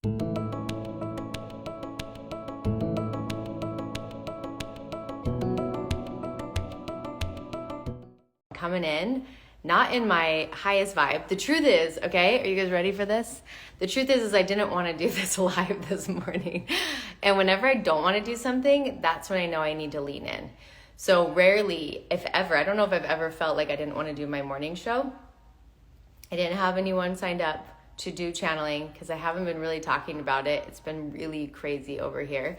Coming in, not in my highest vibe. The truth is, okay, are you guys ready for this? The truth is I didn't want to do this live this morning. And whenever I don't want to do something, that's when I know I need to lean in. So rarely, if ever, I don't know if I've ever felt like I didn't want to do my morning show. I didn't have anyone signed up to do channeling because I haven't been really talking about it. It's been really crazy over here.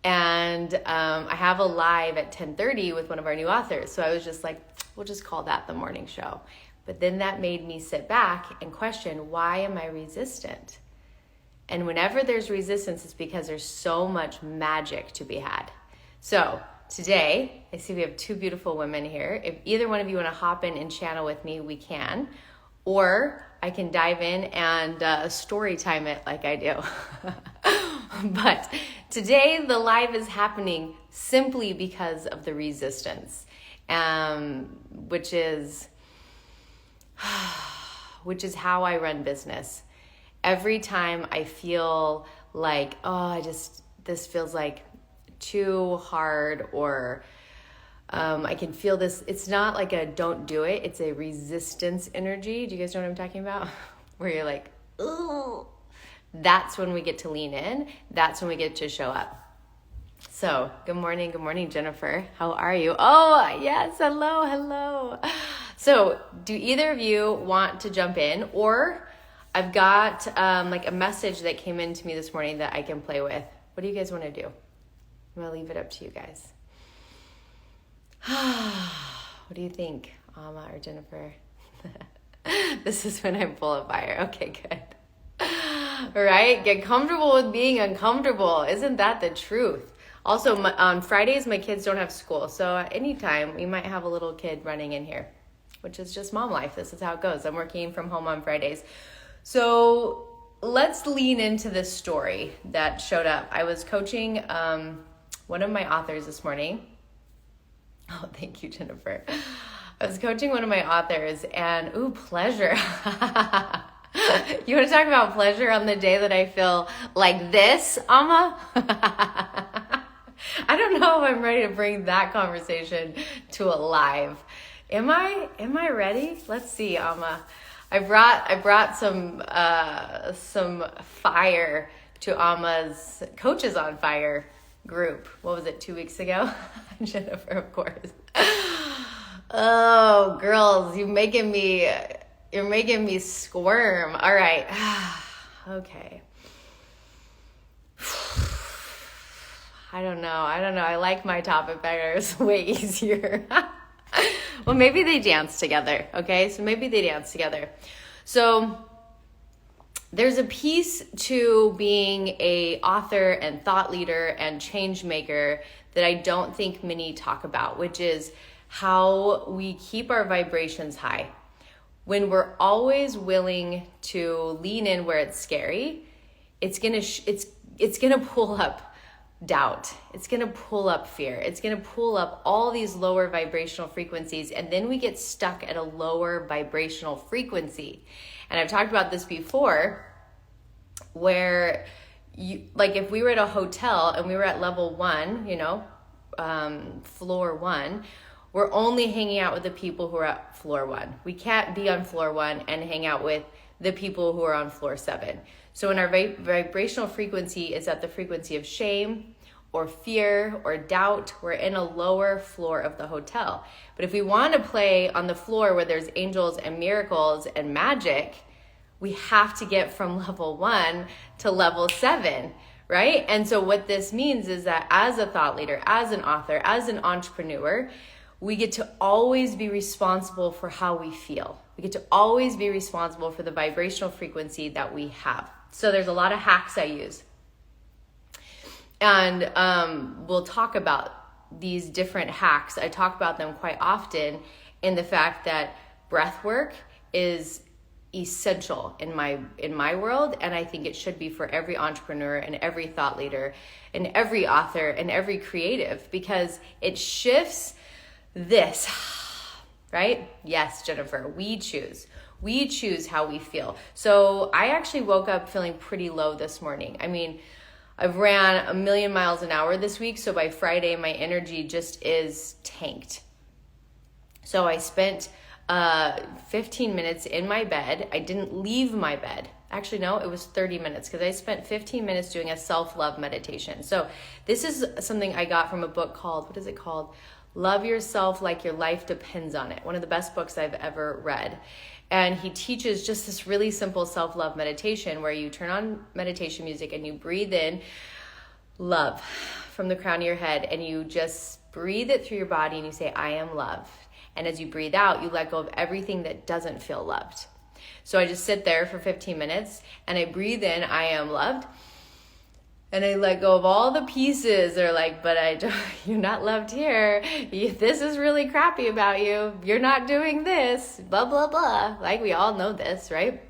And I have a live at 10:30 with one of our new authors. So I was just like, we'll just call that the morning show. But then that made me sit back and question, why am I resistant? And whenever there's resistance, it's because there's so much magic to be had. So today, I see we have two beautiful women here. If either one of you want to hop in and channel with me, we can. Or I can dive in and story time it like I do. But today, the live is happening simply because of the resistance. Which is how I run business. Every time I feel like, this feels like too hard, or I can feel this, it's not like a don't do it, it's a resistance energy. Do you guys know what I'm talking about? Where you're like, ooh, that's when we get to lean in. That's when we get to show up. So, good morning, Jennifer. How are you? Oh, yes, hello. So, do either of you want to jump in? Or I've got like a message that came in to me this morning that I can play with. What do you guys want to do? I'm going to leave it up to you guys. What do you think, Alma or Jennifer? This is when I'm full of fire. Okay, good. Right? Get comfortable with being uncomfortable. Isn't that the truth? Also, on Fridays, my kids don't have school. So anytime, we might have a little kid running in here, which is just mom life. This is how it goes. I'm working from home on Fridays. So let's lean into this story that showed up. I was coaching one of my authors this morning. Oh, thank you, Jennifer. I was coaching one of my authors and, pleasure. You want to talk about pleasure on the day that I feel like this, Amma? I don't know if I'm ready to bring that conversation to a live. Am I ready? Let's see, Amma. I brought some fire to Amma's Coaches on Fire group. What was it, 2 weeks ago? Jennifer, of course. Oh, girls, you're making me squirm. All right. Okay. I don't know. I like my topic better. It's way easier. Well, maybe they dance together. Okay. So maybe they dance together. So there's a piece to being a author and thought leader and change maker that I don't think many talk about, which is how we keep our vibrations high. When we're always willing to lean in where it's scary, it's gonna pull up doubt. It's gonna pull up fear. It's gonna pull up all these lower vibrational frequencies, and then we get stuck at a lower vibrational frequency. And I've talked about this before, where like if we were at a hotel and we were at level 1, floor 1, we're only hanging out with the people who are at floor 1. We can't be on floor 1 and hang out with the people who are on floor 7. So when our vibrational frequency is at the frequency of shame or fear or doubt, we're in a lower floor of the hotel. But if we want to play on the floor where there's angels and miracles and magic, we have to get from level 1 to level 7, right? And so what this means is that as a thought leader, as an author, as an entrepreneur, we get to always be responsible for how we feel. We get to always be responsible for the vibrational frequency that we have. So there's a lot of hacks I use. And we'll talk about these different hacks. I talk about them quite often in the fact that breath work is essential in my world, and I think it should be for every entrepreneur and every thought leader and every author and every creative, because it shifts this, right? Yes, Jennifer, we choose. We choose how we feel. So I actually woke up feeling pretty low this morning. I mean, I've ran 1,000,000 miles an hour this week, so by Friday, my energy just is tanked. So I spent 15 minutes in my bed. I didn't leave my bed. Actually, no, it was 30 minutes because I spent 15 minutes doing a self-love meditation. So this is something I got from a book called, what is it called? Love Yourself Like Your Life Depends on It. One of the best books I've ever read. And he teaches just this really simple self-love meditation where you turn on meditation music and you breathe in love from the crown of your head and you just breathe it through your body and you say, I am loved. And as you breathe out, you let go of everything that doesn't feel loved. So I just sit there for 15 minutes and I breathe in, I am loved. And I let go of all the pieces that are like, but you're not loved here. This is really crappy about you. You're not doing this, blah, blah, blah. Like we all know this, right?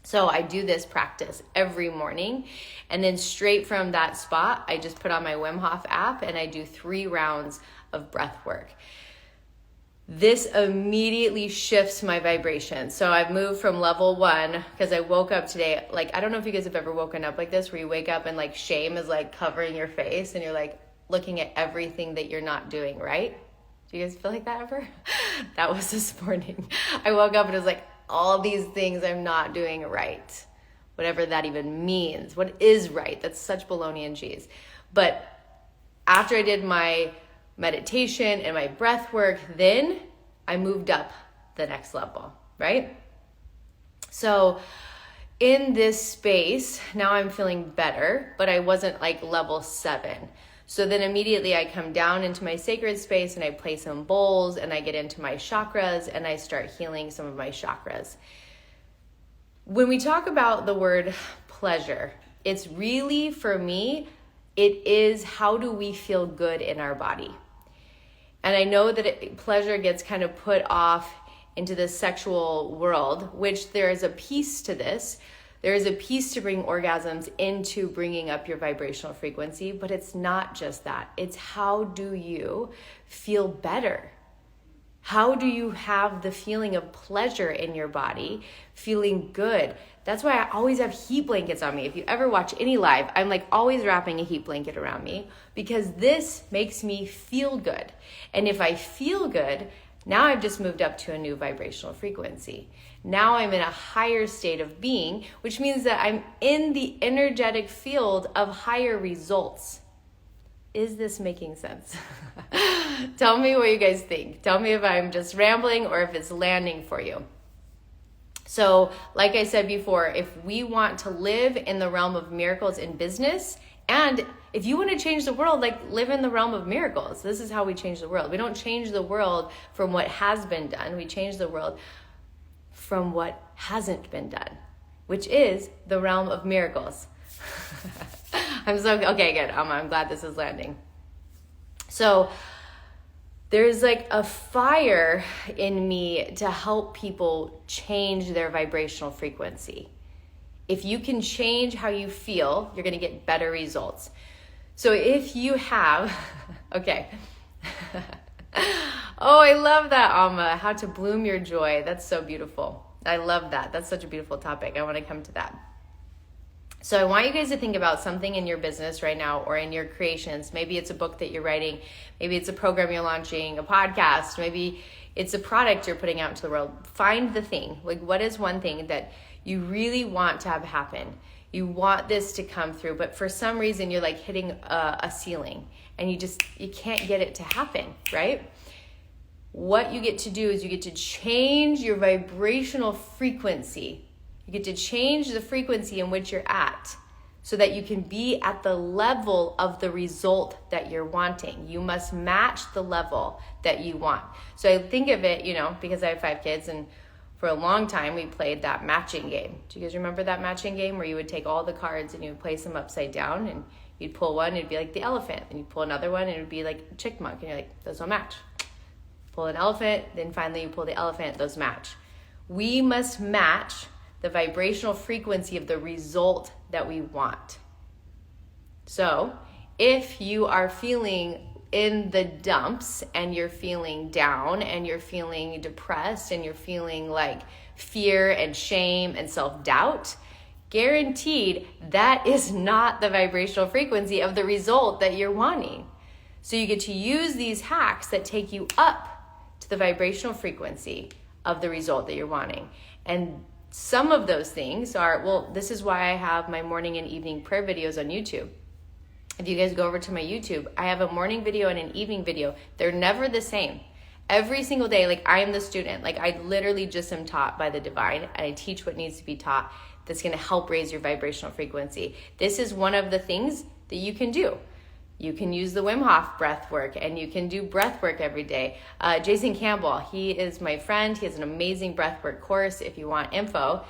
So I do this practice every morning. And then straight from that spot, I just put on my Wim Hof app and I do 3 rounds of breath work. This immediately shifts my vibration. So I've moved from level 1 because I woke up today. Like, I don't know if you guys have ever woken up like this, where you wake up and like shame is like covering your face and you're like looking at everything that you're not doing right. Do you guys feel like that ever? That was this morning. I woke up and it was like all these things I'm not doing right. Whatever that even means. What is right? That's such baloney and cheese. But after I did my meditation and my breath work, then I moved up the next level, right? So in this space, now I'm feeling better, but I wasn't like level 7. So then immediately I come down into my sacred space and I play some bowls and I get into my chakras and I start healing some of my chakras. When we talk about the word pleasure, it's really, for me, it is how do we feel good in our body. And I know that pleasure gets kind of put off into the sexual world, which there is a piece to this. There is a piece to bring orgasms into bringing up your vibrational frequency, but it's not just that. It's how do you feel better? How do you have the feeling of pleasure in your body, feeling good? That's why I always have heat blankets on me. If you ever watch any live, I'm like always wrapping a heat blanket around me because this makes me feel good. And if I feel good, now I've just moved up to a new vibrational frequency. Now I'm in a higher state of being, which means that I'm in the energetic field of higher results. Is this making sense? Tell me what you guys think. Tell me if I'm just rambling or if it's landing for you. So, like I said before, if we want to live in the realm of miracles in business, and if you want to change the world, like live in the realm of miracles. This is how we change the world. We don't change the world from what has been done. We change the world from what hasn't been done, which is the realm of miracles. Okay, good. I'm glad this is landing. So there's like a fire in me to help people change their vibrational frequency. If you can change how you feel, you're going to get better results. So if you have, okay. Oh, I love that, Alma. How to bloom your joy. That's so beautiful. I love that. That's such a beautiful topic. I want to come to that. So I want you guys to think about something in your business right now or in your creations. Maybe it's a book that you're writing. Maybe it's a program you're launching, a podcast. Maybe it's a product you're putting out into the world. Find the thing. Like, what is one thing that you really want to have happen? You want this to come through, but for some reason you're like hitting a ceiling and you can't get it to happen, right? What you get to do is you get to change your vibrational frequency. You get to change the frequency in which you're at so that you can be at the level of the result that you're wanting. You must match the level that you want. So I think of it, because I have 5 kids, and for a long time we played that matching game. Do you guys remember that matching game where you would take all the cards and you would place them upside down and you'd pull one and it'd be like the elephant, and you'd pull another one and it would be like a chickmunk, and you're like, those don't match. Pull an elephant, then finally you pull the elephant, those match. We must match the vibrational frequency of the result that we want. So if you are feeling in the dumps and you're feeling down and you're feeling depressed and you're feeling like fear and shame and self-doubt, guaranteed that is not the vibrational frequency of the result that you're wanting. So you get to use these hacks that take you up to the vibrational frequency of the result that you're wanting. And some of those things are, well, this is why I have my morning and evening prayer videos on YouTube. If you guys go over to my YouTube, I have a morning video and an evening video. They're never the same. Every single day, like I am the student. Like I literally just am taught by the divine, and I teach what needs to be taught that's going to help raise your vibrational frequency. This is one of the things that you can do. You can use the Wim Hof breath work, and you can do breath work every day. Jason Campbell, he is my friend. He has an amazing breath work course. If you want info,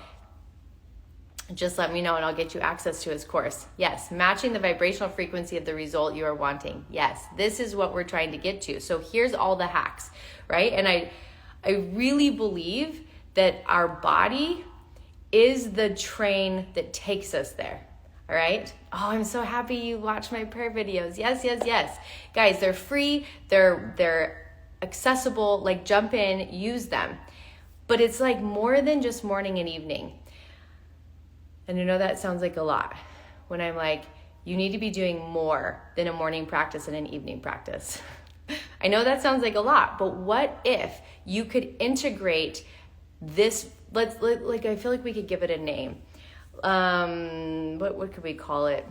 just let me know and I'll get you access to his course. Yes, matching the vibrational frequency of the result you are wanting. Yes, this is what we're trying to get to. So here's all the hacks, right? And I really believe that our body is the train that takes us there. All right. Oh, I'm so happy you watch my prayer videos. Yes, yes, yes. Guys, they're free. They're accessible. Like jump in, use them. But it's like more than just morning and evening. And I know that sounds like a lot when I'm like, you need to be doing more than a morning practice and an evening practice. I know that sounds like a lot, but what if you could integrate this? I feel like we could give it a name. What could we call it?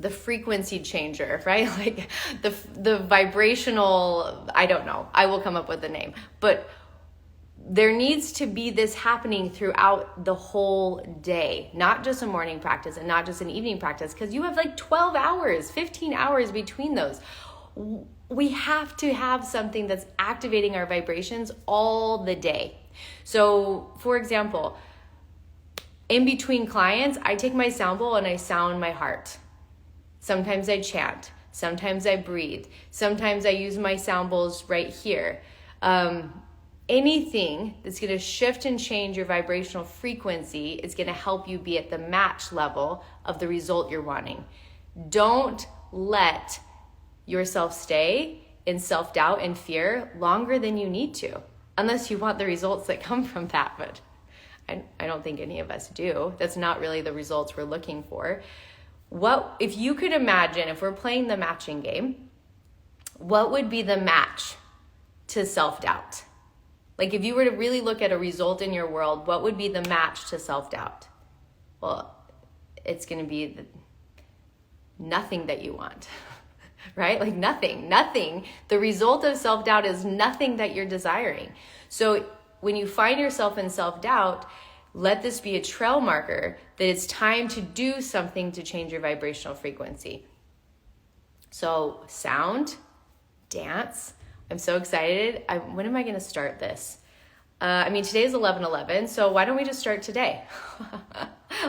The frequency changer, right? Like the vibrational, I don't know. I will come up with a name. But there needs to be this happening throughout the whole day, not just a morning practice and not just an evening practice, because you have like 12 hours, 15 hours between those. We have to have something that's activating our vibrations all the day. So, for example, in between clients, I take my sound bowl and I sound my heart. Sometimes I chant. Sometimes I breathe. Sometimes I use my sound bowls right here. Anything that's going to shift and change your vibrational frequency is going to help you be at the match level of the result you're wanting. Don't let yourself stay in self-doubt and fear longer than you need to, unless you want the results that come from that. But I don't think any of us do. That's not really the results we're looking for. What if you could imagine, if we're playing the matching game, what would be the match to self-doubt? Like if you were to really look at a result in your world, what would be the match to self-doubt? Well, it's going to be nothing that you want, right? Like nothing. The result of self-doubt is nothing that you're desiring. So when you find yourself in self-doubt, let this be a trail marker that it's time to do something to change your vibrational frequency. So sound, dance. I'm so excited. When am I going to start this? Today is 11/11, so why don't we just start today?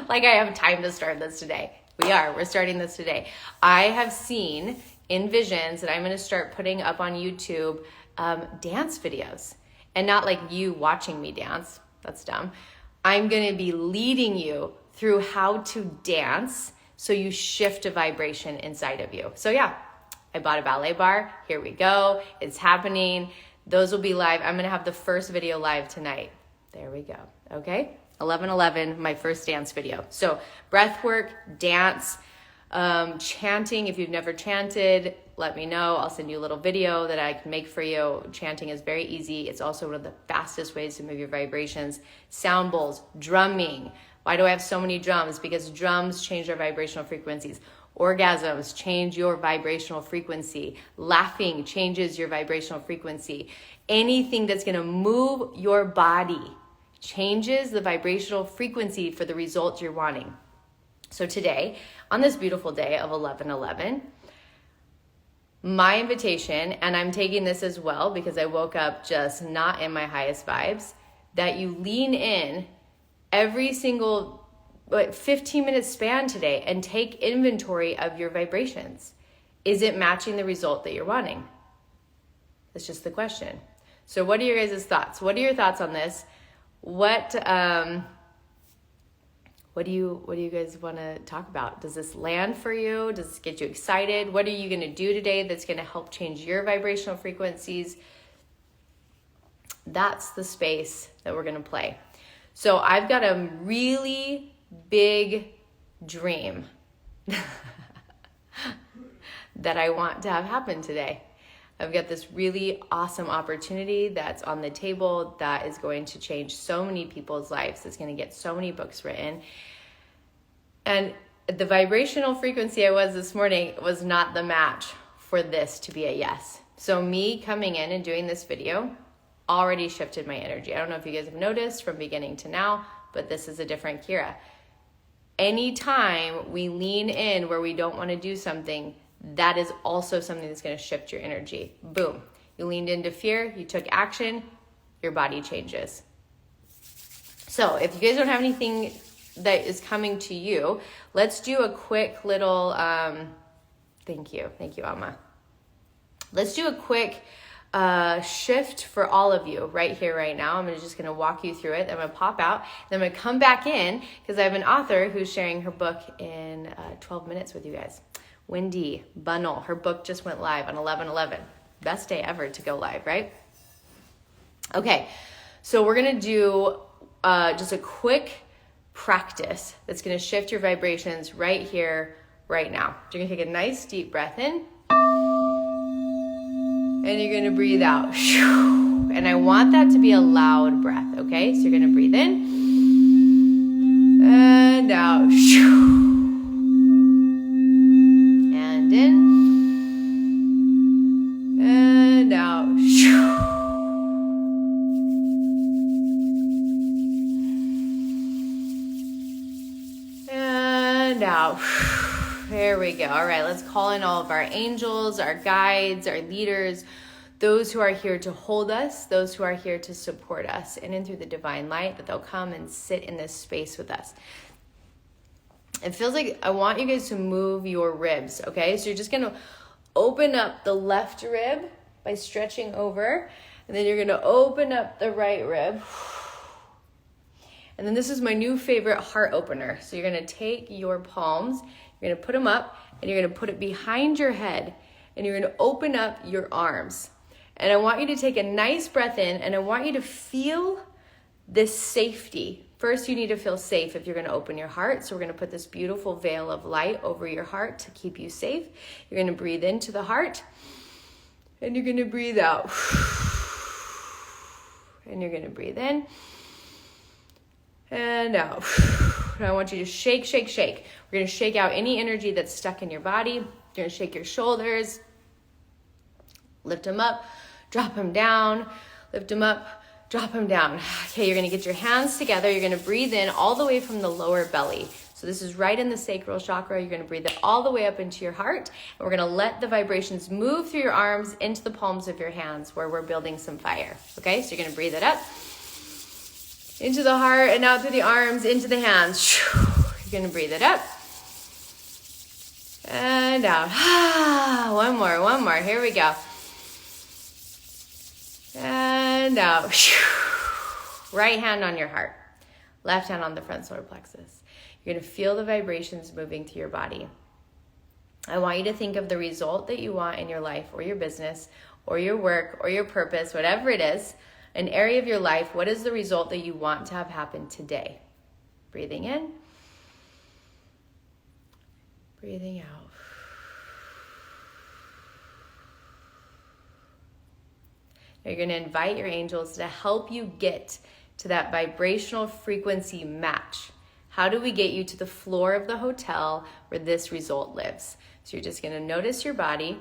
Like I have time to start this today. We're starting this today. I have seen in visions that I'm going to start putting up on YouTube dance videos. And not like you watching me dance. That's dumb. I'm going to be leading you through how to dance so you shift a vibration inside of you. So yeah, I bought a ballet bar. Here we go. It's happening. Those will be live. I'm going to have the first video live tonight. There we go. Okay? 11/11, my first dance video. So breath work, dance, chanting. If you've never chanted, let me know. I'll send you a little video that I can make for you. Chanting is very easy. It's also one of the fastest ways to move your vibrations. Sound bowls, drumming. Why do I have so many drums? Because drums change our vibrational frequencies. Orgasms change your vibrational frequency. Laughing changes your vibrational frequency. Anything that's going to move your body changes the vibrational frequency for the results you're wanting. So today, on this beautiful day of 11/11, my invitation, and I'm taking this as well because I woke up just not in my highest vibes, that you lean in every single 15-minute span today and take inventory of your vibrations. Is it matching the result that you're wanting? That's just the question. So what are your guys' thoughts? What are your thoughts on this? What What do you guys want to talk about? Does this land for you? Does this get you excited? What are you going to do today that's going to help change your vibrational frequencies? That's the space that we're going to play. So I've got a really big dream that I want to have happen today. I've got this really awesome opportunity that's on the table that is going to change so many people's lives. It's going to get so many books written. And the vibrational frequency I was this morning was not the match for this to be a yes. So me coming in and doing this video already shifted my energy. I don't know if you guys have noticed from beginning to now, but this is a different Keira. Anytime we lean in where we don't want to do something, that is also something that's going to shift your energy. Boom. You leaned into fear, you took action, your body changes. So if you guys don't have anything that is coming to you, let's do a quick little, thank you, Alma. Let's do a quick shift for all of you right here, right now. I'm just going to walk you through it. I'm going to pop out. Then I'm going to come back in because I have an author who's sharing her book in 12 minutes with you guys. Wendy Bunnell. Her book just went live on 11/11. Best day ever to go live, right? Okay, so we're going to do just a quick practice that's going to shift your vibrations right here, right now. You're going to take a nice deep breath in. And you're going to breathe out. And I want that to be a loud breath, okay? So you're going to breathe in and out. And in and out. And out. There we go. All right, let's call in all of our angels, our guides, our leaders, those who are here to hold us, those who are here to support us, and in through the divine light that they'll come and sit in this space with us. It feels like I want you guys to move your ribs, okay? So you're just going to open up the left rib by stretching over, and then you're going to open up the right rib. And then this is my new favorite heart opener. So you're going to take your palms, you're going to put them up, and you're going to put it behind your head, and you're going to open up your arms. And I want you to take a nice breath in, and I want you to feel this safety. First, you need to feel safe if you're going to open your heart. So we're going to put this beautiful veil of light over your heart to keep you safe. You're going to breathe into the heart, and you're going to breathe out. And you're going to breathe in and out. And I want you to shake, shake, shake. We're going to shake out any energy that's stuck in your body. You're going to shake your shoulders. Lift them up, drop them down. Lift them up, drop them down. Okay, you're going to get your hands together. You're going to breathe in all the way from the lower belly. So this is right in the sacral chakra. You're going to breathe it all the way up into your heart. And we're going to let the vibrations move through your arms into the palms of your hands where we're building some fire. Okay, so you're going to breathe it up into the heart and out through the arms, into the hands. You're going to breathe it up and out. One more. Here we go. And out. Right hand on your heart. Left hand on the front solar plexus. You're going to feel the vibrations moving through your body. I want you to think of the result that you want in your life or your business or your work or your purpose, whatever it is, an area of your life. What is the result that you want to have happen today? Breathing in. Breathing out. Now you're going to invite your angels to help you get to that vibrational frequency match. How do we get you to the floor of the hotel where this result lives? So you're just going to notice your body,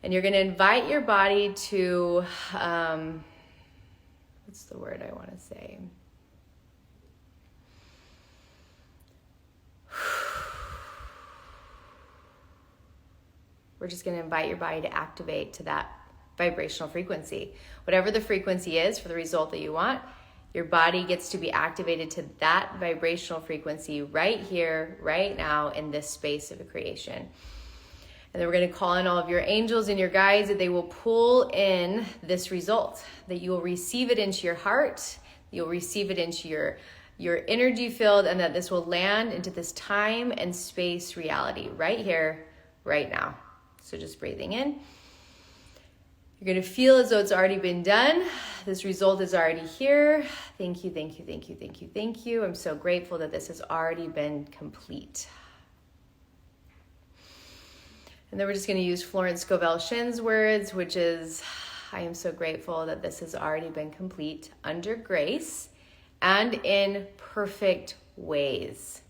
and you're going to invite your body to, what's the word I want to say? We're just going to invite your body to activate to that vibrational frequency. Whatever the frequency is for the result that you want, your body gets to be activated to that vibrational frequency right here, right now, in this space of a creation. And then we're going to call in all of your angels and your guides that they will pull in this result, that you will receive it into your heart, you'll receive it into your energy field, and that this will land into this time and space reality right here, right now. So just breathing in. You're going to feel as though it's already been done. This result is already here. Thank you, thank you, thank you, thank you, thank you. I'm so grateful that this has already been complete. And then we're just going to use Florence Scovel Shinn's words, which is, I am so grateful that this has already been complete under grace and in perfect ways.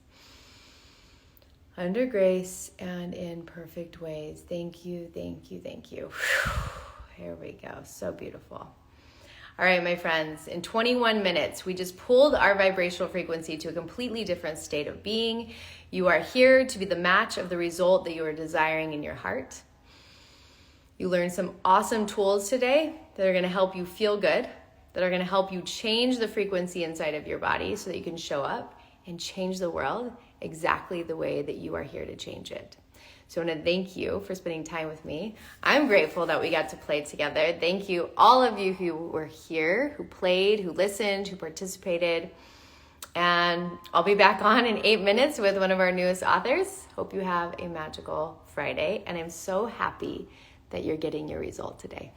Under grace and in perfect ways. Thank you, thank you, thank you. Here we go. So beautiful. All right, my friends, in 21 minutes, we just pulled our vibrational frequency to a completely different state of being. You are here to be the match of the result that you are desiring in your heart. You learned some awesome tools today that are going to help you feel good, that are going to help you change the frequency inside of your body so that you can show up and change the world exactly the way that you are here to change it. So I want to thank you for spending time with me. I'm grateful that we got to play together. Thank you, all of you who were here, who played, who listened, who participated. And I'll be back on in 8 minutes with one of our newest authors. Hope you have a magical Friday. And I'm so happy that you're getting your result today.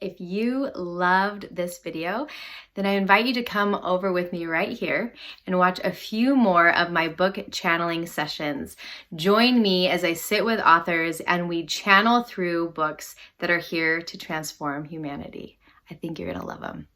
If you loved this video, then I invite you to come over with me right here and watch a few more of my book channeling sessions. Join me as I sit with authors and we channel through books that are here to transform humanity. I think you're going to love them.